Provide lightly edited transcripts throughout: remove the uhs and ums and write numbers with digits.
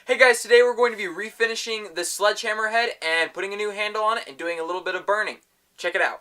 Hey guys, today we're going to be refinishing the sledgehammer head and putting a new handle on it and doing a little bit of burning. Check it out.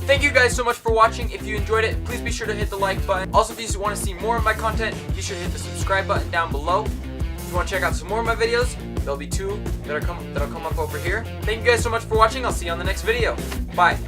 Thank you guys so much for watching. If you enjoyed it, please be sure to hit the like button. Also, if you want to see more of my content, be sure to hit the subscribe button down below. If you want to check out some more of my videos, there'll be two that'll come up over here. Thank you guys so much for watching. I'll see you on the next video. Bye.